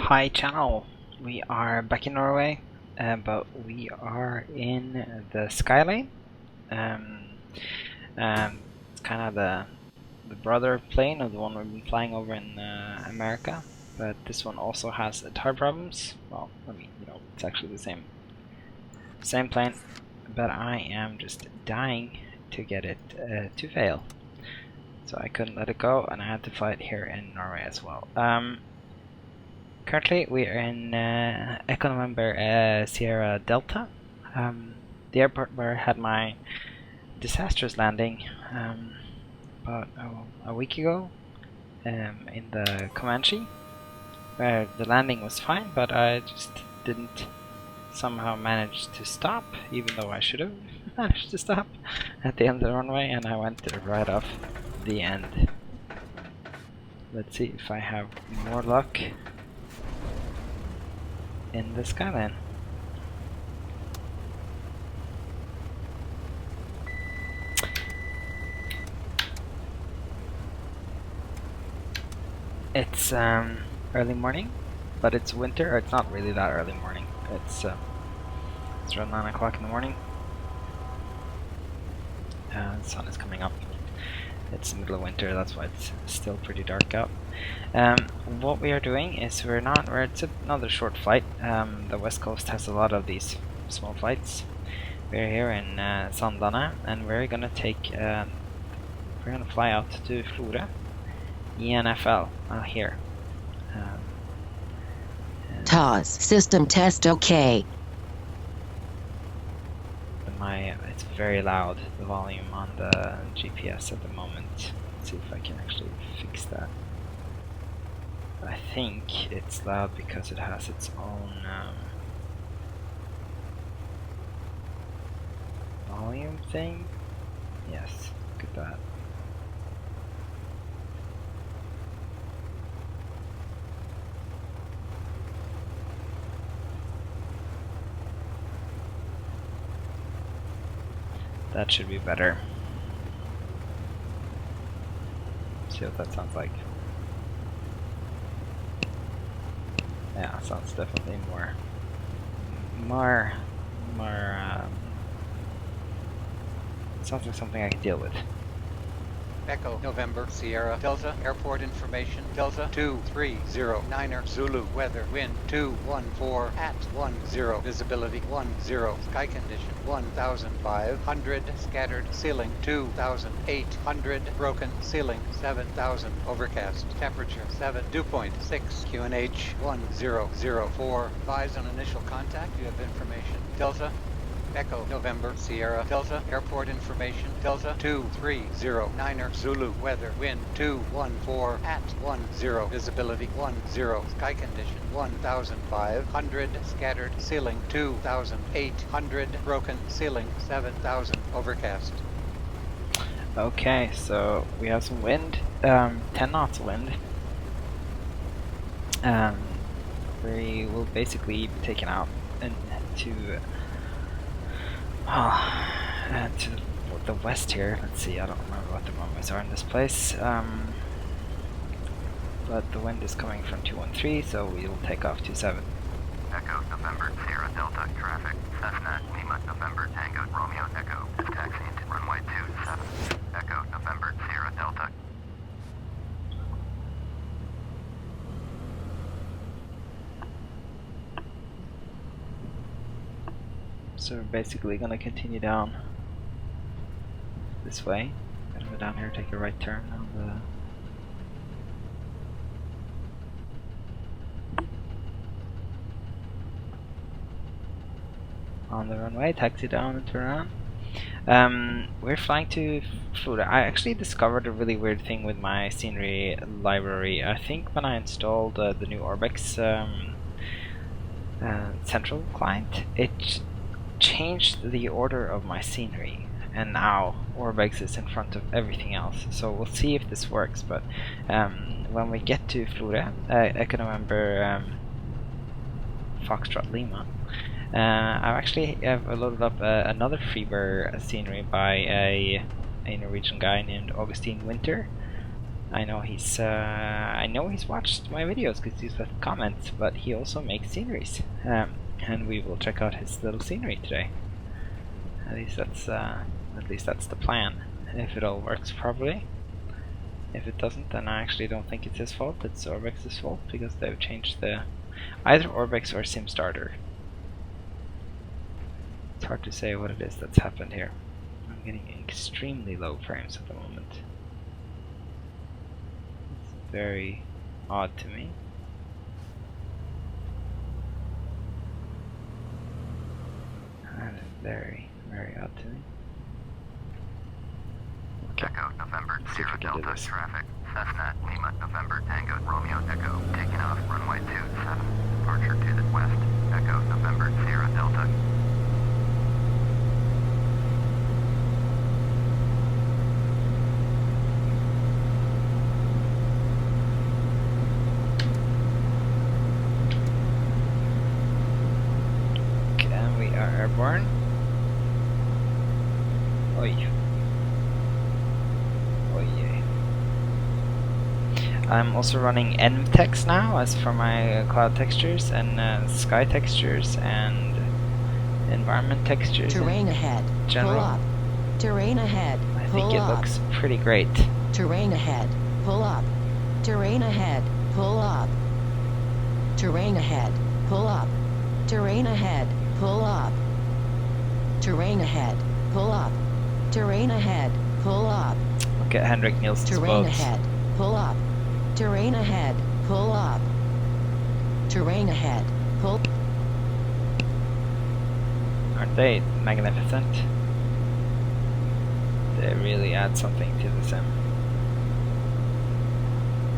Hi channel, we are back in Norway, but we are in the skylane. It's kind of the brother plane of the one we've been flying over in America, but this one also has tire problems. Well, I mean, you know, it's actually the same plane, but I am just dying to get it to fail. So I couldn't let it go, and I had to fly it here in Norway as well. Currently, we are in Echo November Sierra Delta, the airport where I had my disastrous landing about a week ago in the Comanche, where the landing was fine, but I just didn't somehow manage to stop, even though I should have managed to stop at the end of the runway, and I went right off the end. Let's see if I have more luck in the skylane. It's early morning, but it's winter. Or it's not really that early morning. It's around 9 o'clock in the morning. The sun is coming up. It's the middle of winter, that's why it's still pretty dark out. What we are doing is it's another short flight. The West Coast has a lot of these small flights. We're here in Sandane, and we're gonna fly out to Florø, ENFL, here. TOS system test OK. It's very loud, the volume on the GPS at the moment. Let's see if I can actually fix that. I think it's loud because it has its own volume thing. Yes, look at that. That should be better. See what that sounds like. Yeah, sounds definitely more sounds like something I can deal with. Echo November Sierra Delta Airport information Delta 2309er Zulu weather wind 214 at 10 visibility 10 sky condition 1500 scattered ceiling 2800 broken ceiling 7000 overcast temperature 7 dew point 6 QNH 1004 advise on initial contact. You have information Delta Echo November Sierra Delta Airport information Delta 2309er Zulu weather wind 214 at 10 visibility 10 sky condition 1500 scattered ceiling 2800 broken ceiling 7000 overcast. Okay, so we have some wind, 10 knots wind. We will basically be taken out into to the west here. Let's see, I don't remember what the runways are in this place. But the wind is coming from 213, so we will take off 27. Echo November Sierra Delta traffic Cessna Lima November Tango Romeo Echo is taxiing to runway 27. Echo November Sierra Delta. So we're basically gonna continue down this way. Gonna go down here, take a right turn on the runway, taxi down and turn around. We're flying to Florø. I actually discovered a really weird thing with my scenery library. I think when I installed the new Orbex central client, it changed the order of my scenery, and now Orbex is in front of everything else. So we'll see if this works, but when we get to Florø, Echo November Foxtrot Lima, I've actually loaded up another Freebird scenery by a Norwegian guy named Augustin Winters I know he's watched my videos because he's left comments, but he also makes sceneries, and we will check out his little scenery today. At least that's the plan. If it all works properly. If it doesn't, then I actually don't think it's his fault. It's Orbex's fault because they've changed the either Orbex or SimStarter. It's hard to say what it is that's happened here. I'm getting extremely low frames at the moment. It's very odd to me. That is very, very odd to me. Okay. Echo, November, Let's see if Sierra we can do Delta, this. traffic. Cessna, Lima, November, Tango, Romeo, Echo, taking off, runway 27, departure to the west. Echo, November, Sierra Delta. Okay, and we are airborne. Oi. Oh yeah. I'm also running ENVTEX now as for my cloud textures and sky textures and environment textures. Terrain in ahead. general. Pull up. Terrain ahead. I Pull think it up. looks pretty great. Terrain ahead. Pull up. Terrain ahead. Pull up. Terrain ahead. Pull up. Terrain ahead. Pull up. Terrain ahead. Pull up. Terrain ahead. Pull up. Look at Hendrik Nielsen's Terrain boats. ahead. Pull up. Terrain ahead. Pull up. Terrain ahead. Pull. Aren't they magnificent? They really add something to the sim.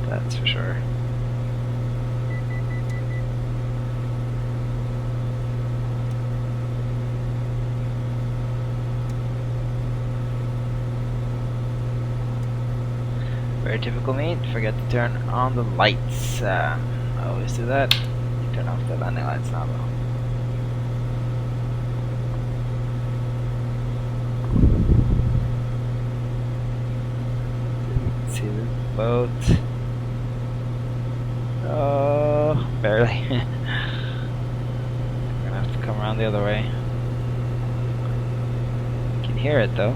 That's for sure. Very typical me, forget to turn on the lights. I always do that. Turn off the landing lights now though. See the boat. Oh, barely. We're gonna have to come around the other way. You can hear it though.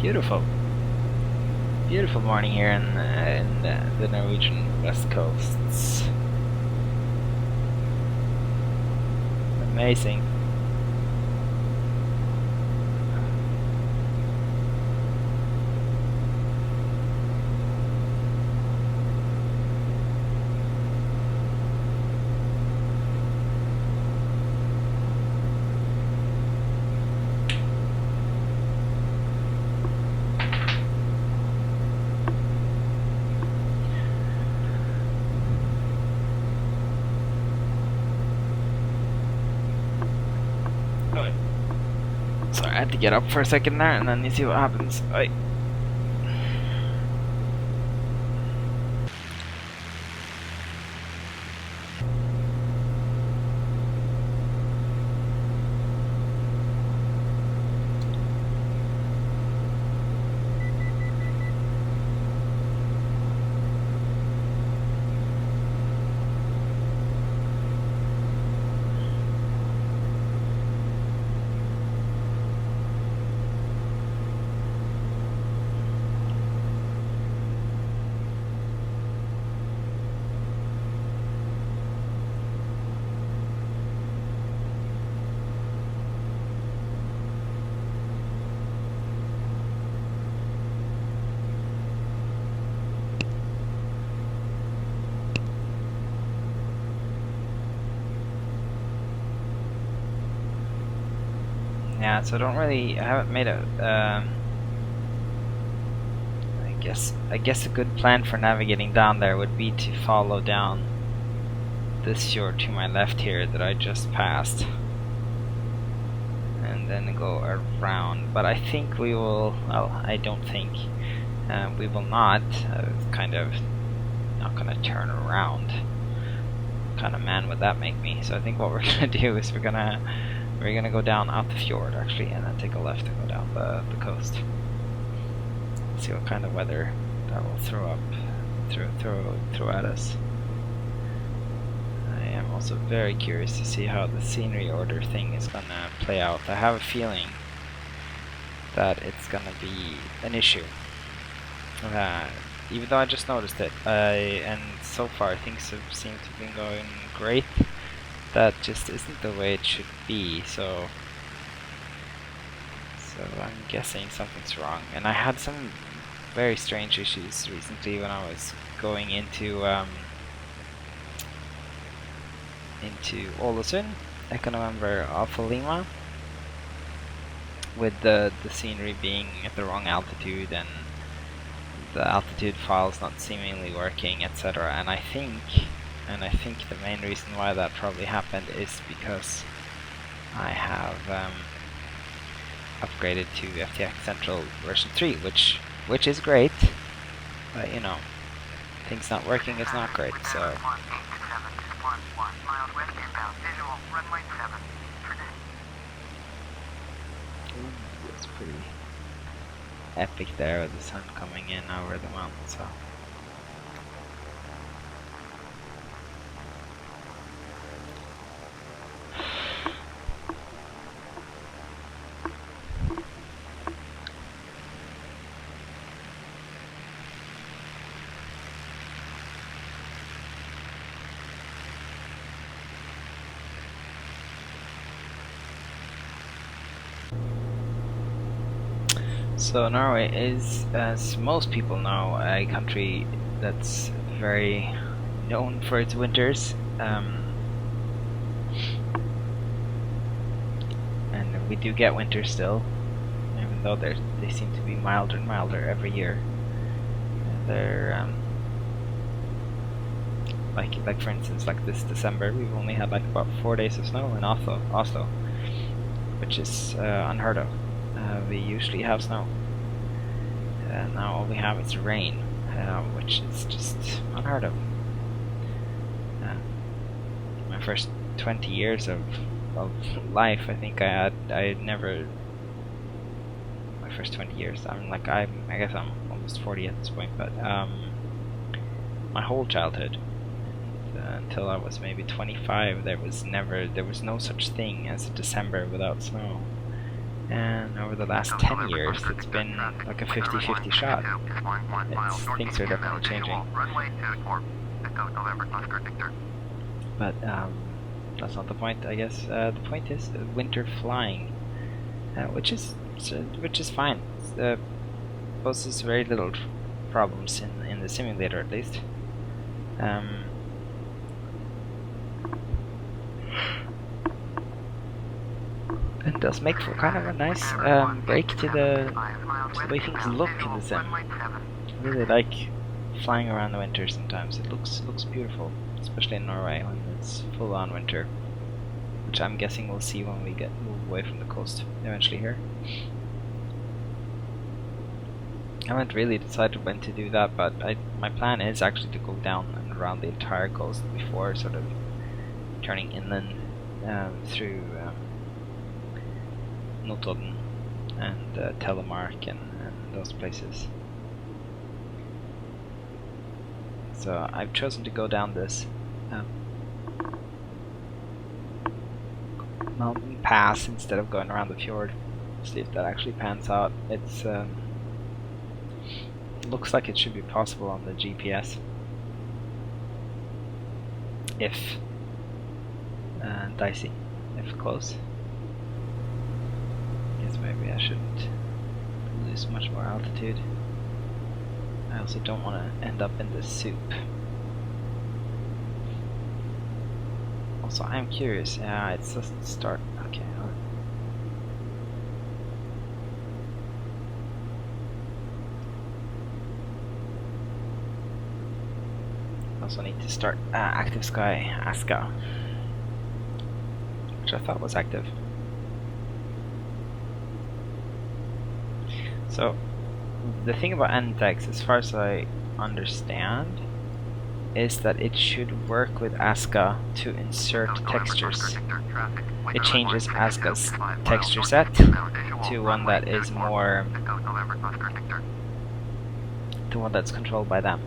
Beautiful. Beautiful morning here in the Norwegian west coasts. Amazing. Sorry, I had to get up for a second there, and then you see what happens. Oi. Yeah, so I haven't made a, I guess a good plan for navigating down there would be to follow down this fjord to my left here that I just passed. And then go around, but I think we will, well, I don't think, we will not, kind of not gonna turn around. What kind of man would that make me? So I think what we're gonna do is we're gonna We're gonna go down out the fjord actually, and then take a left and go down the coast. See what kind of weather that will throw at us. I am also very curious to see how the scenery order thing is gonna play out. I have a feeling that it's gonna be an issue. Even though I just noticed it, and so far things seem to be going great. That just isn't the way it should be. So I'm guessing something's wrong. And I had some very strange issues recently when I was going into Ålesund, Echo November Alpha Lima, with the scenery being at the wrong altitude and the altitude files not seemingly working, etc. And I think the main reason why that probably happened is because I have upgraded to FTX Central version 3, which is great, but you know, things not working is not great. So it's pretty epic there with the sun coming in over the mountain. So So Norway is, as most people know, a country that's very known for its winters, and we do get winter still, even though they seem to be milder and milder every year. They're like for instance, like this December, we've only had like about 4 days of snow in Oslo, which is unheard of. We usually have snow. Now all we have is rain, which is just unheard of. My first 20 years of life, I think I never. My first 20 years. I guess I'm almost 40 at this point, but my whole childhood, until I was maybe 25, there was no such thing as a December without snow. And over the last 10 years, it's been like a 50-50 shot. Things are definitely changing. But that's not the point, I guess. The point is winter flying, which is fine. Poses very little problems in the simulator, at least. It does make for kind of a nice break to the way things look in the sim. I really like flying around the winter sometimes. It looks beautiful, especially in Norway when it's full on winter, which I'm guessing we'll see when we move away from the coast eventually here. I haven't really decided when to do that, but my plan is actually to go down and around the entire coast before sort of turning inland through Notodden and Telemark and those places. So I've chosen to go down this mountain pass instead of going around the fjord. See if that actually pans out. It's looks like it should be possible on the GPS. If dicey, if close. Maybe I shouldn't lose much more altitude. I also don't want to end up in the soup. Also, I'm curious. Yeah, it doesn't start. Okay. Also need to start Active Sky ASCA, which I thought was active. So, the thing about ENVTEX, as far as I understand, is that it should work with ASCA to insert textures. It changes ASCA's texture set to one that is more to one that's controlled by them.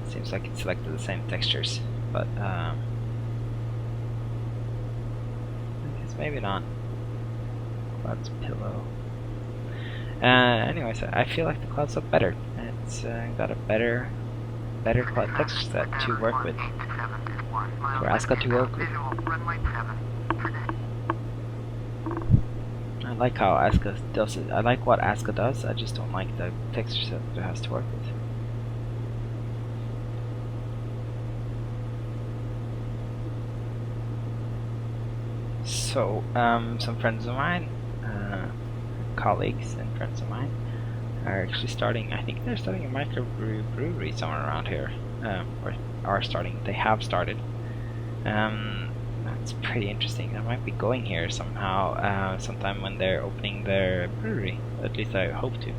Seems like it selected the same textures, but I guess maybe not. Clouds pillow. Anyways, I feel like the clouds look better. It's got a better cloud texture set to work with. For ASCA to work with. I like how ASCA does it. I like what ASCA does. I just don't like the texture set that it has to work with. So, some friends of mine, colleagues and friends of mine, are actually starting. I think they're starting a microbrewery somewhere around here, or are starting. They have started. That's pretty interesting. I might be going here somehow, sometime when they're opening their brewery. At least I hope to.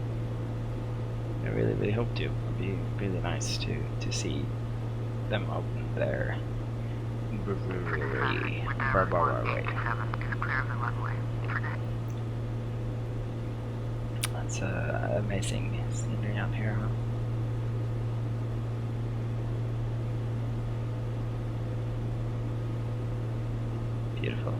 I really hope to. It'd be really nice to see them open their brewery. That's amazing scenery out here, huh? Beautiful.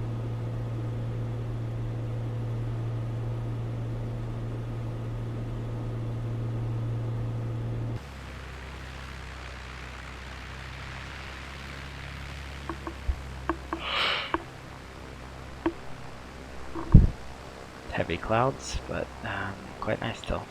Heavy clouds, but quite nice still.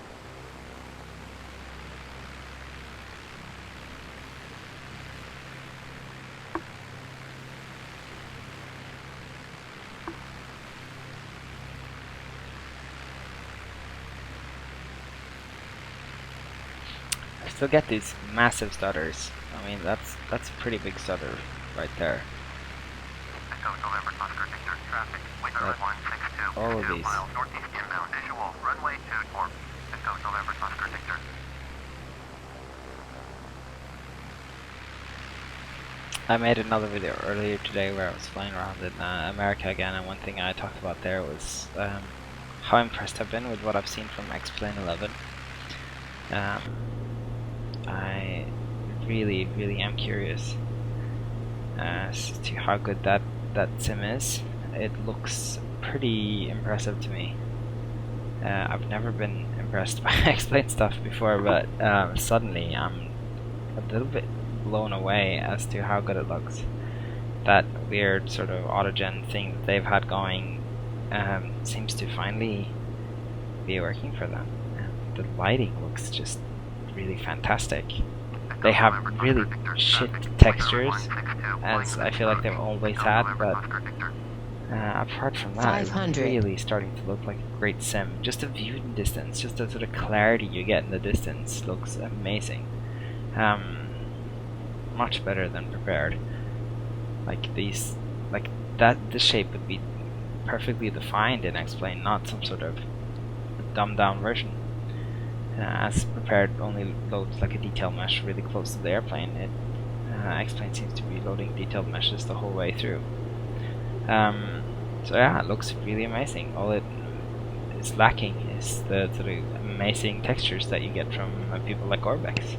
I still get these massive stutters. I mean, that's a pretty big stutter right there. All of these. I made another video earlier today where I was flying around in America again, and one thing I talked about there was how impressed I've been with what I've seen from X-Plane 11. I really am curious as to how good that sim is. It looks pretty impressive to me. I've never been impressed by X-Plane stuff before, but suddenly I'm a little bit blown away as to how good it looks. That weird sort of autogen thing that they've had going seems to finally be working for them. The lighting looks just really fantastic. They have really shit textures, as I feel like they've always had, but apart from that, it's really starting to look like a great sim. Just the view in distance, just the sort of clarity you get in the distance looks amazing. Much better than prepared. Like these, like that, the shape would be perfectly defined in X-Plane, not some sort of dumbed down version. As prepared only loads like a detail mesh really close to the airplane. X-Plane seems to be loading detailed meshes the whole way through. So yeah, it looks really amazing. All it is lacking is the sort of amazing textures that you get from people like Orbex.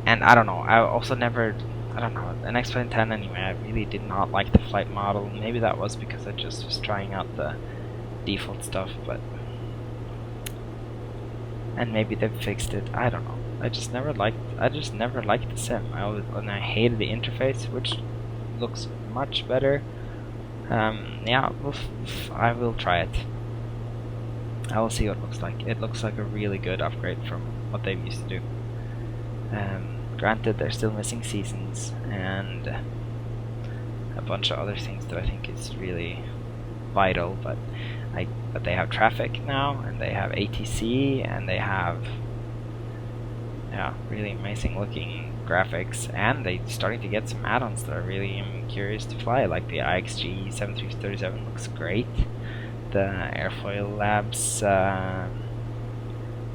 And I don't know, I also never, I don't know, an X-Plane 10 anyway, I really did not like the flight model. Maybe that was because I just was trying out the default stuff, but and maybe they've fixed it, I don't know. I just never liked the sim. And I hated the interface, which looks much better. Yeah, I will try it. I will see what it looks like. It looks like a really good upgrade from what they used to do. Granted, they're still missing seasons and a bunch of other things that I think is really vital, but they have traffic now, and they have ATC, and they have really amazing looking graphics, and they're starting to get some add-ons that I really am curious to fly, like the IXG 7337 looks great. The Airfoil Labs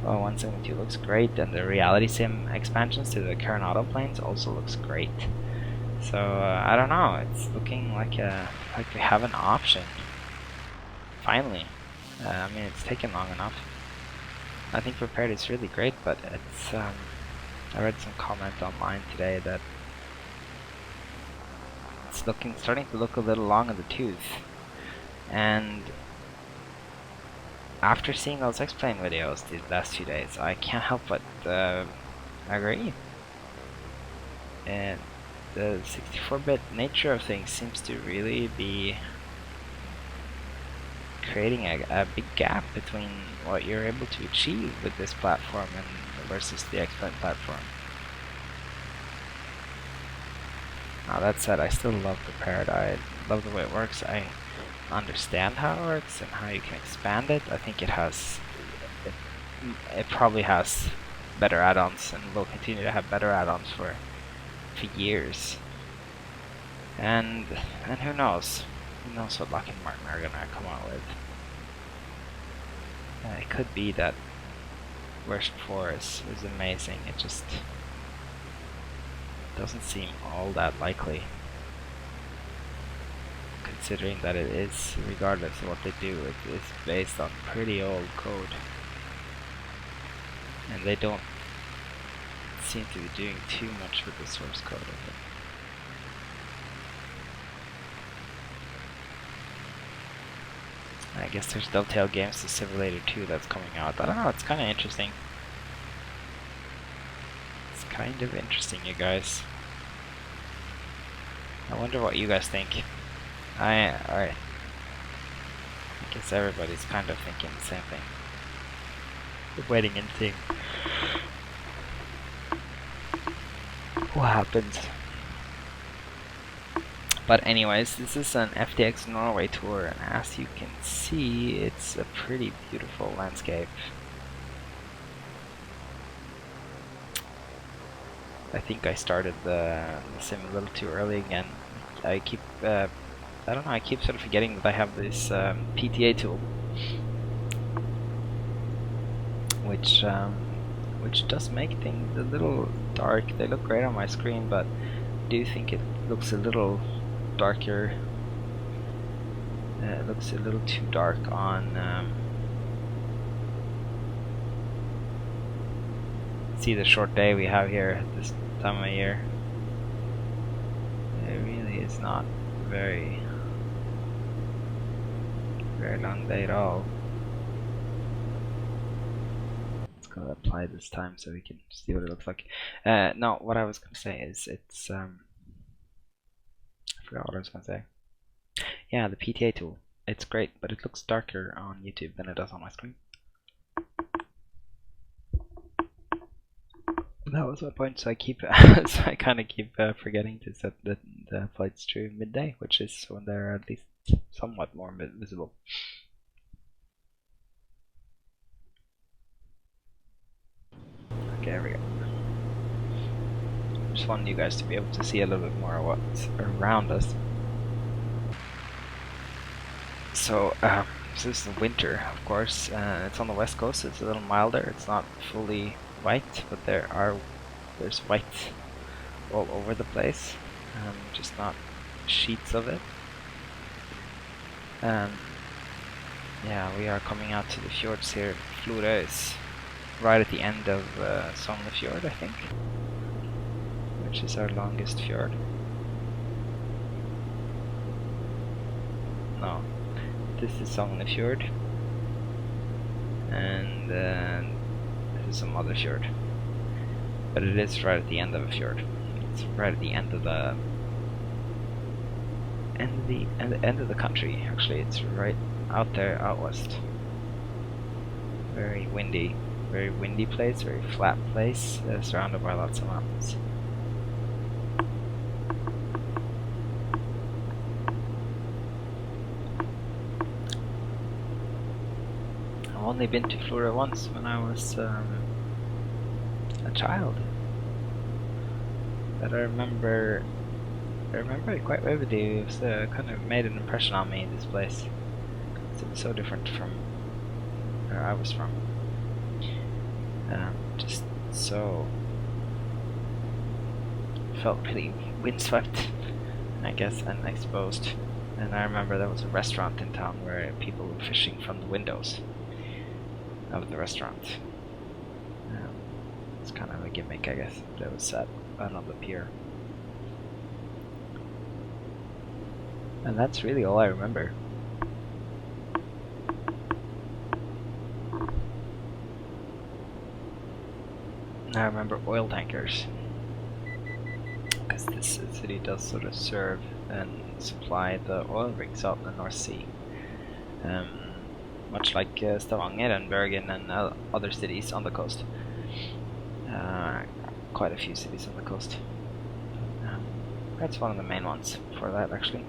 Well, 172 looks great, and the reality sim expansions to the current auto planes also looks great. So I don't know. It's looking like we have an option. Finally, I mean it's taken long enough. I think prepared is really great, but it's. I read some comment online today that it's starting to look a little long in the tooth, and after seeing those X-Plane videos these last few days, I can't help but agree. And the 64-bit nature of things seems to really be creating a big gap between what you're able to achieve with this platform and versus the X-Plane platform. Now that said, I still love Prepared. I love the way it works. I understand how it works and how you can expand it. I think it probably has better add-ons and will continue to have better add-ons for years. And who knows? Who knows what Lockheed Martin are gonna come out with? It could be that version 4 is amazing. It just doesn't seem all that likely, considering that it is, regardless of what they do, it is based on pretty old code, and they don't seem to be doing too much with the source code of it. I guess there's Dovetail Games, the Simulator 2 that's coming out. I don't know, it's kind of interesting. It's kind of interesting, you guys. I wonder what you guys think. Alright. I guess everybody's kind of thinking the same thing. We're waiting and seeing what happens. But anyways, this is an FTX Norway tour, and as you can see, it's a pretty beautiful landscape. I think I started the sim a little too early again. I keep, I don't know, I keep sort of forgetting that I have this PTA tool, which does make things a little dark. They look great on my screen, but I do think it looks a little darker. It looks a little too dark on. See the short day we have here at this time of year. It really is not very long day at all. Let's go apply this time so we can see what it looks like. No, what I was gonna say is it's I forgot what I was gonna say. Yeah, the PTA tool. It's great, but it looks darker on YouTube than it does on my screen. That was my point, so I keep so I kind of keep forgetting to set the flights to midday, which is when they're at least somewhat more visible. Okay, there we go. Just wanted you guys to be able to see a little bit more of what's around us. So, this is the winter, of course. It's on the west coast, so it's a little milder. It's not fully white, but there's white all over the place, just not sheets of it. Yeah, we are coming out to the fjords here. Flora is right at the end of Sognefjord, I think, which is our longest fjord. No, this is Sognefjord, and this is some other fjord. But it is right at the end of a fjord. It's right at the end of the end of the country. Actually, it's right out there, out west. Very windy place, very flat place, surrounded by lots of mountains. I've only been to Flora once when I was a child, but I remember it quite vividly. It was, kind of made an impression on me, this place. It was so different from where I was from. Just so felt pretty windswept, I guess, and exposed. And I remember there was a restaurant in town where people were fishing from the windows of the restaurant. It's kind of a gimmick, I guess, that was set out on the pier. And that's really all I remember. I remember oil tankers, because this city does sort of serve and supply the oil rigs out in the North Sea. Much like Stavanger and Bergen and other cities on the coast. Quite a few cities on the coast. That's one of the main ones for that, actually.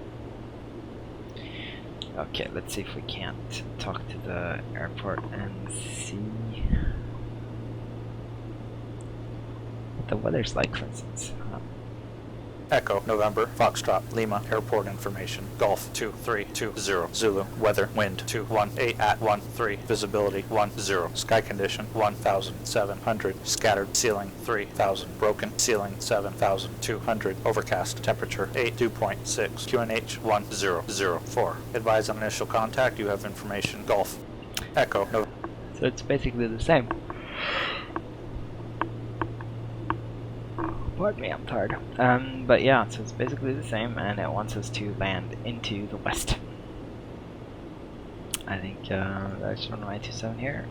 Okay, let's see if we can't talk to the airport and see what the weather's like, for instance. Echo, November, Foxtrot, Lima, airport information, Golf 2320, Zulu, weather, wind 218 at 13, visibility 10, sky condition 1700, scattered, ceiling 3000, broken, ceiling 7200, overcast, temperature 82.6, QNH 1004. Advise on initial contact, you have information, Golf. Echo, no. So it's basically the same. Pardon me, I'm tired. But yeah, so it's basically the same, and it wants us to land into the west. I think that's runway 27 here.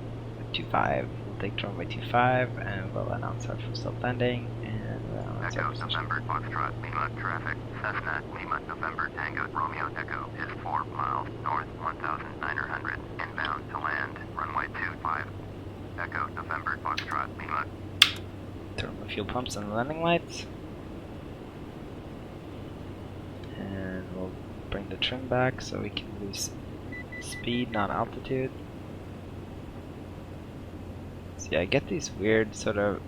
25. We'll take runway 25, and we'll announce our full stop landing. And Echo, November, Foxtrot, Lima, traffic, Cessna, Lima, November, Tango, Romeo, Echo, is 4 miles north, 1,900, inbound to land, runway 25. Echo, November, Foxtrot, Lima. Turn on the fuel pumps and the landing lights. And we'll bring the trim back so we can lose speed, not altitude. See, I get these weird sort of...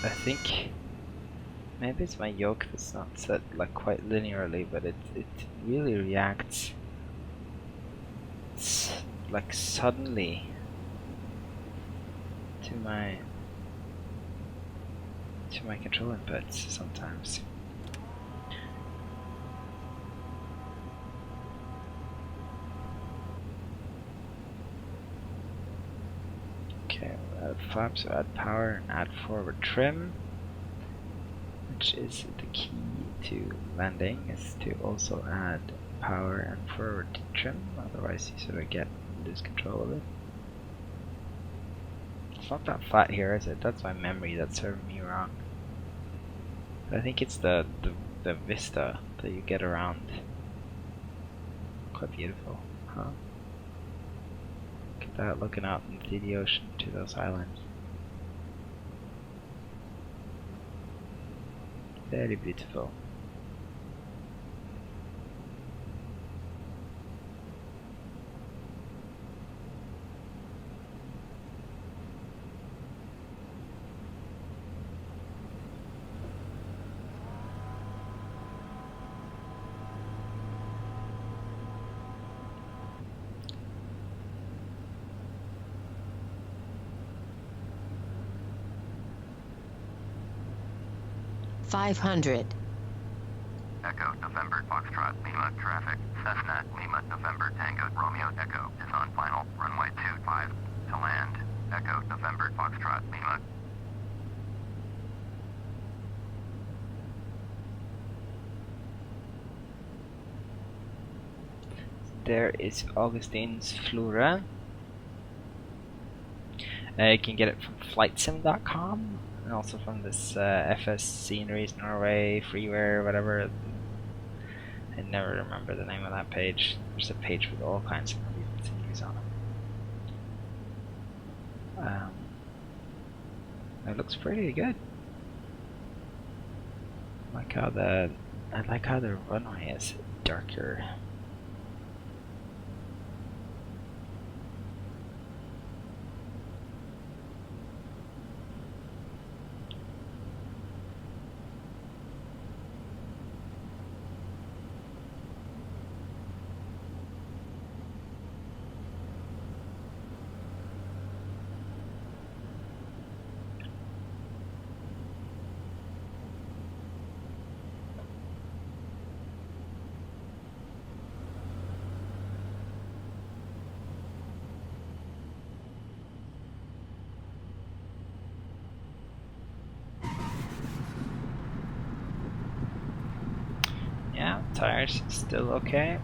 I think maybe it's my yoke that's not set like quite linearly, but it really reacts like suddenly to my control inputs sometimes. Okay, we'll add flaps, so add power and add forward trim, which is the key to landing, is to also add power and forward trim, otherwise you sort of lose control of it. It's not that flat here, is it? That's my memory that's serving me wrong. But I think it's the vista that you get around. Quite beautiful, huh? Look at that, looking out into the ocean to those islands. Very beautiful. $500. Echo, November, Foxtrot, Lima, traffic, Cessna, Lima, November, Tango, Romeo, Echo, is on final, runway 25, to land. Echo, November, Foxtrot, Lima. There is Augustin's Flora. You can get it from flightsim.com and also from this FS Sceneries Norway freeware, whatever. I never remember the name of that page. There's a page with all kinds of Norwegian sceneries on it. It looks pretty good. I like how the runway is darker. tires still okay.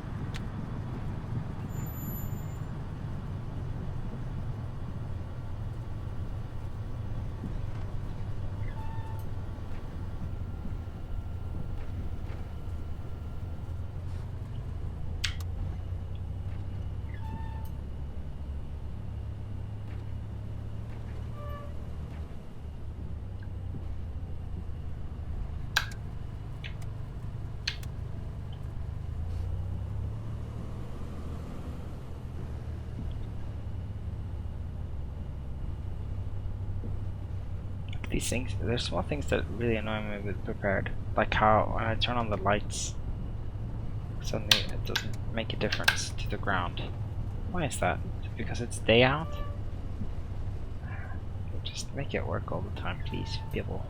These things, there's small things that really annoy me with prepared, like how when I turn on the lights, suddenly it doesn't make a difference to the ground. Why is that? Because it's day out? Just make it work all the time, please, people.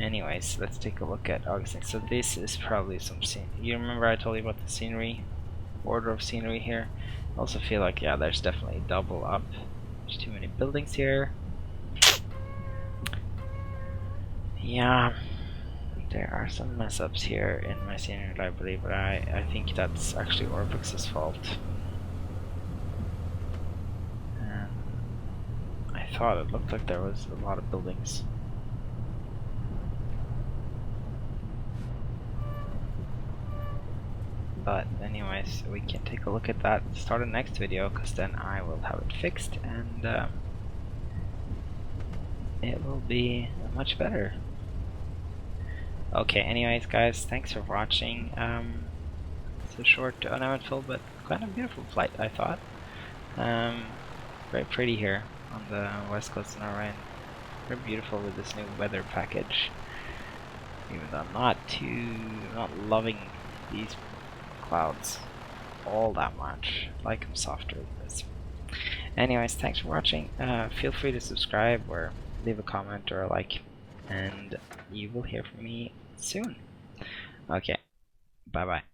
Anyways, let's take a look at Augustin. So this is probably some scene. You remember I told you about the scenery, order of scenery here? I also feel like, yeah, there's definitely double up. There's too many buildings here. Yeah, there are some mess ups here in my scenery library, but I think that's actually Orbix's fault. I thought it looked like there was a lot of buildings. But anyways, we can take a look at that, start the next video, because then I will have it fixed and it will be much better. Okay, anyways guys, thanks for watching. It's a short, uneventful, but kind of beautiful flight, I thought. Very pretty here on the west coast of Norway. Very beautiful with this new weather package. Even though I'm not loving these clouds all that much. I like them softer than this. Anyways, thanks for watching. Feel free to subscribe or leave a comment or a like, and you will hear from me soon. Okay, bye bye.